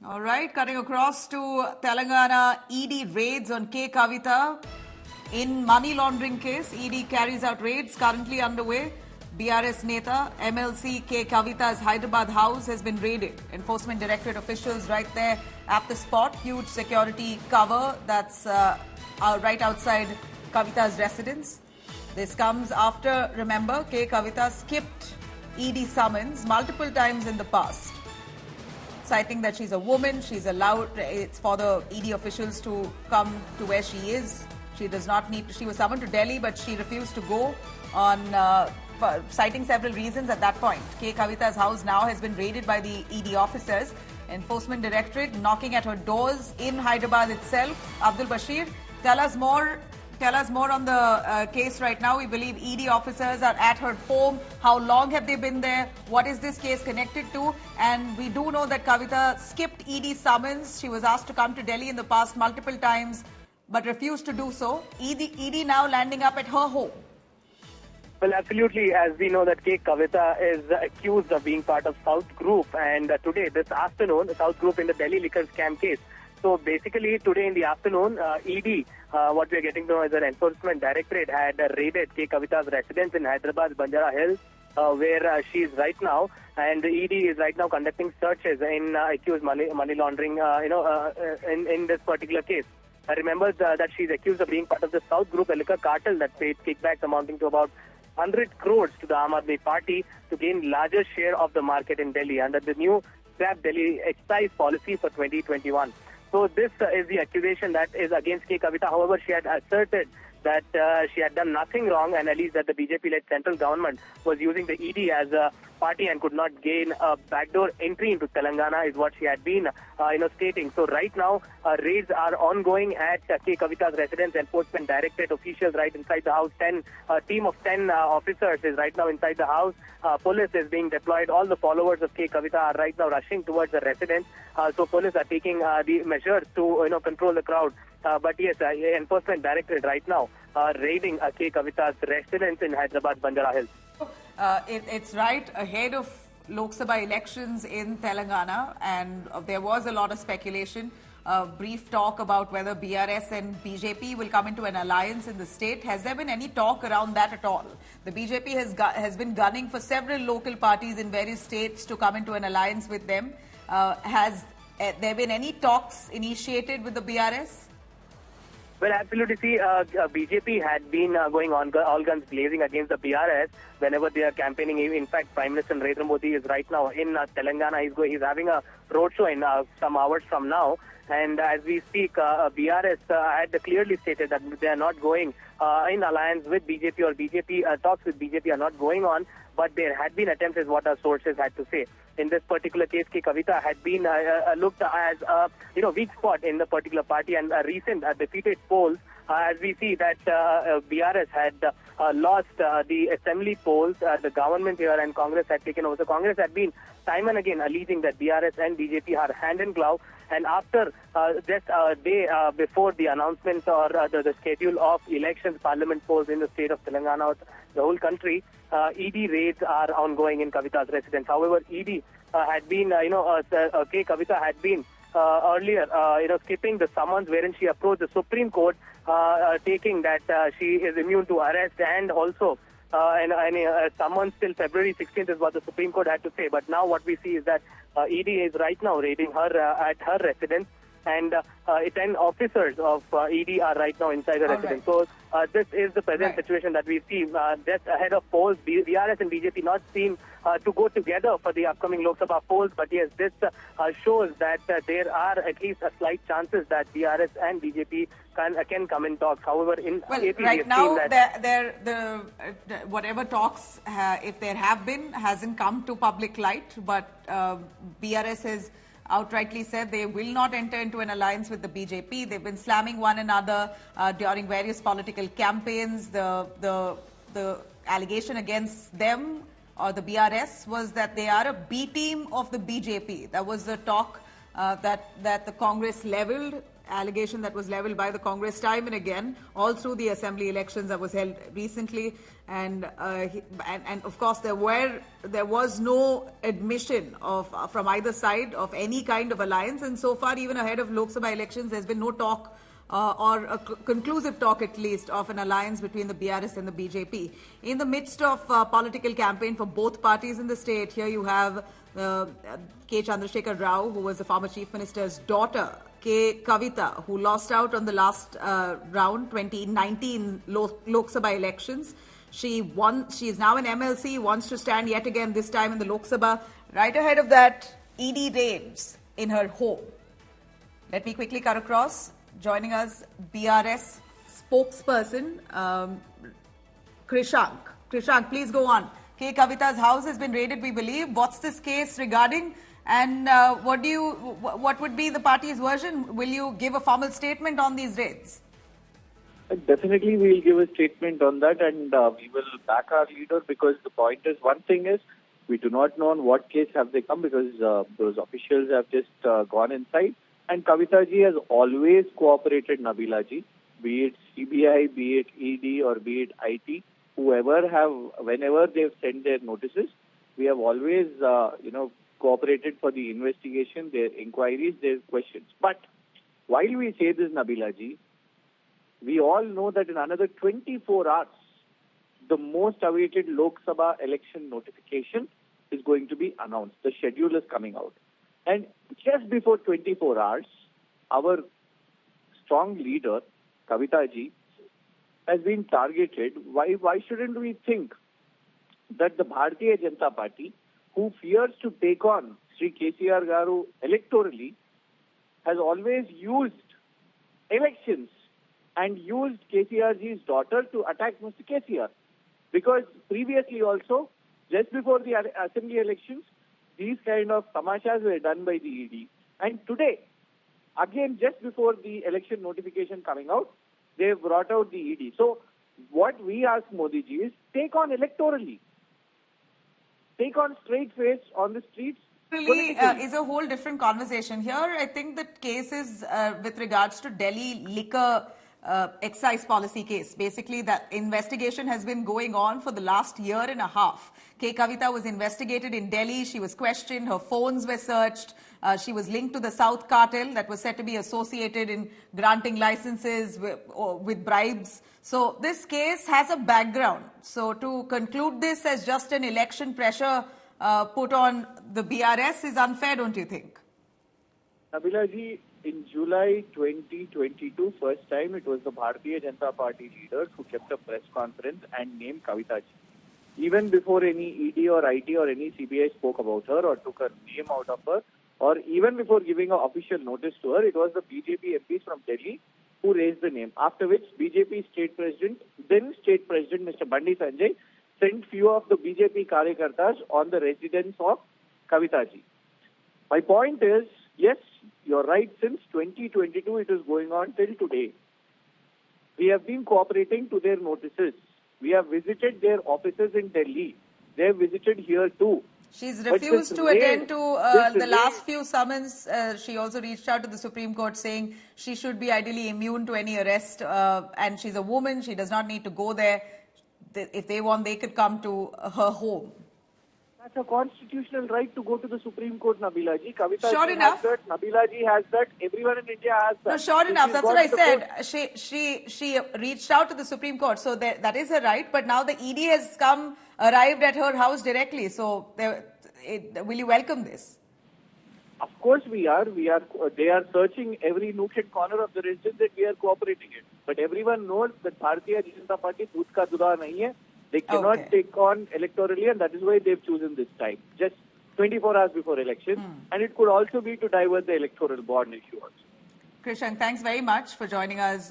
All right, cutting across to Telangana, ED raids on K Kavitha. In money laundering case, ED carries out raids currently underway. BRS Neta, MLC K Kavitha's Hyderabad house has been raided. Enforcement Directorate officials right there at the spot. Huge security cover that's right outside Kavitha's residence. This comes after, remember, K Kavitha skipped ED summons multiple times in the past, citing that she's a woman, she's allowed, it's for the ED officials to come to where she is. She does not need to, she was summoned to Delhi, but she refused to go on, citing several reasons at that point. K Kavitha's house now has been raided by the ED officers. Enforcement Directorate knocking at her doors in Hyderabad itself. Abdul Bashir, tell us more on the case right now. We believe ED officers are at her home. How long have they been there? What is this case connected to? And we do know that Kavitha skipped ED summons. She was asked to come to Delhi in the past multiple times, but refused to do so. ED now landing up at her home. Well, absolutely. As we know that K Kavitha is accused of being part of South Group, and today, this afternoon, South Group in the Delhi liquor scam case. So basically, today in the afternoon, ED, what we are getting to know is an Enforcement Directorate had raided K Kavitha's residence in Hyderabad, Banjara Hills, where she is right now, and the ED is right now conducting searches in accused money laundering, in this particular case. Remember that she's accused of being part of the South Group, a liquor cartel that paid kickbacks amounting to about 100 crores to the Aam Aadmi Party to gain larger share of the market in Delhi under the new Scrap Delhi excise policy for 2021. So this is the accusation that is against K Kavitha. However, she had asserted that she had done nothing wrong and alleged that the BJP-led central government was using the ED as a party and could not gain a backdoor entry into Telangana is what she had been stating. So right now, raids are ongoing at K Kavitha's residence. Enforcement Directorate officials right inside the house. A team of 10 officers is right now inside the house. Police is being deployed. All the followers of K Kavitha are right now rushing towards the residence. So police are taking the measures to control the crowd. But yes, Enforcement Directorate right now raiding K Kavitha's residence in Hyderabad, Banjara Hills. It's right ahead of Lok Sabha elections in Telangana, and there was a lot of speculation, brief talk about whether BRS and BJP will come into an alliance in the state. Has there been any talk around that at all? The BJP has been gunning for several local parties in various states to come into an alliance with them. Has there been any talks initiated with the BRS? Well, absolutely. See, BJP had been going on all guns blazing against the BRS whenever they are campaigning. In fact, Prime Minister Narendra Modi is right now in Telangana. He's having a roadshow in some hours from now. And as we speak, BRS had clearly stated that they are not going in alliance with BJP, or BJP talks with BJP are not going on. But there had been attempts, is what our sources had to say. In this particular case, K Kavitha had been looked as a weak spot in the particular party, and recent defeated polls, as we see that BRS had lost the assembly polls, the government here, and Congress had taken over. So Congress had been time and again alleging that BRS and BJP are hand in glove. And after just a day before the announcement or the schedule of elections, parliament polls in the state of Telangana or the whole country, ED raids are ongoing in Kavitha's residence. However, ED had been, K Kavitha had been earlier, skipping the summons wherein she approached the Supreme Court, taking that she is immune to arrest, and also summons till February 16th is what the Supreme Court had to say. But now what we see is that ED is right now raiding her at her residence, and 10 officers of ED are right now inside the residence. Right. So this is the present situation that we see just ahead of polls. BRS and BJP not seen to go together for the upcoming Lok Sabha polls, but yes, this shows that there are at least a slight chances that BRS and BJP can come in talks. However, in AP, right now, whatever talks, if there have been, hasn't come to public light, but BRS has outrightly said they will not enter into an alliance with the BJP. They've been slamming one another during various political campaigns. The allegation against them, or the BRS, was that they are a B team of the BJP. That was the talk that the Congress leveled allegation that was leveled by the Congress time and again, all through the assembly elections that was held recently. And of course, there was no admission from either side of any kind of alliance. And so far, even ahead of Lok Sabha elections, there's been no talk or a conclusive talk at least of an alliance between the BRS and the BJP. In the midst of political campaign for both parties in the state, here you have K. Chandrashekar Rao, who was the former Chief Minister's daughter, K. Kavitha, who lost out on the last round, 2019 Lok Sabha elections. She is now an MLC, wants to stand yet again, this time in the Lok Sabha. Right ahead of that, ED raids in her home. Let me quickly cut across. Joining us, BRS spokesperson, Krishank. Krishank, please go on. K. Kavitha's house has been raided, we believe. What's this case regarding? And what would be the party's version? Will you give a formal statement on these raids? Definitely, we will give a statement on that, and we will back our leader, because the point is, one thing is, we do not know on what case have they come, because those officials have just gone inside. And Kavitha ji has always cooperated, Nabila ji, be it CBI, be it ED, or be it IT, whenever they've sent their notices, we have always, cooperated for the investigation, their inquiries, their questions. But while we say this, Nabila ji, we all know that in another 24 hours, the most awaited Lok Sabha election notification is going to be announced. The schedule is coming out. And just before 24 hours, our strong leader, Kavitha ji, has been targeted. Why shouldn't we think that the Bharatiya Janata Party, who fears to take on Sri KCR Garu electorally, has always used elections and used KCR ji's daughter to attack Mr. KCR? Because previously also, just before the assembly elections, these kind of tamashas were done by the ED. And today, again, just before the election notification coming out, they brought out the ED. So, what we ask Modi ji is, take on electorally. Take on straight face on the streets. Really is a whole different conversation. Here, I think the case is with regards to Delhi liquor excise policy case. Basically, that investigation has been going on for the last year and a half. K. Kavitha was investigated in Delhi. She was questioned. Her phones were searched. She was linked to the South cartel that was said to be associated in granting licenses with bribes. So this case has a background. So to conclude this as just an election pressure put on the BRS is unfair, don't you think? Nabila ji, in July 2022, first time it was the Bharatiya Janata Party leaders who kept a press conference and named Kavitha ji. Even before any ED or IT or any CBI spoke about her or took her name out of her, or even before giving an official notice to her, it was the BJP MPs from Delhi who raised the name. After which BJP State President, then State President Mr. Bandi Sanjay, sent few of the BJP Karyakartas on the residence of Kavitha ji. My point is, yes, you're right, since 2022 it is going on till today. We have been cooperating to their notices. We have visited their offices in Delhi. They have visited here too. She's refused to attend to the last few summons. She also reached out to the Supreme Court saying she should be ideally immune to any arrest. And she's a woman. She does not need to go there. If they want, they could come to her home. That's a constitutional right to go to the Supreme Court, Nabila ji. Kavitha sure ji enough. has that. Nabila ji has that. Everyone in India has that. No, sure enough. That's what I said. She reached out to the Supreme Court. So that is her right. But now the ED has arrived at her house directly. So will you welcome this? Of course we are. They are searching every nook and corner of the residence that we are cooperating in. But everyone knows that Bharatiya Janata Party doodh ka dudha nahi hai. They cannot take on electorally, and that is why they've chosen this time, just 24 hours before election. And it could also be to divert the electoral bond issue also. Krishan, thanks very much for joining us.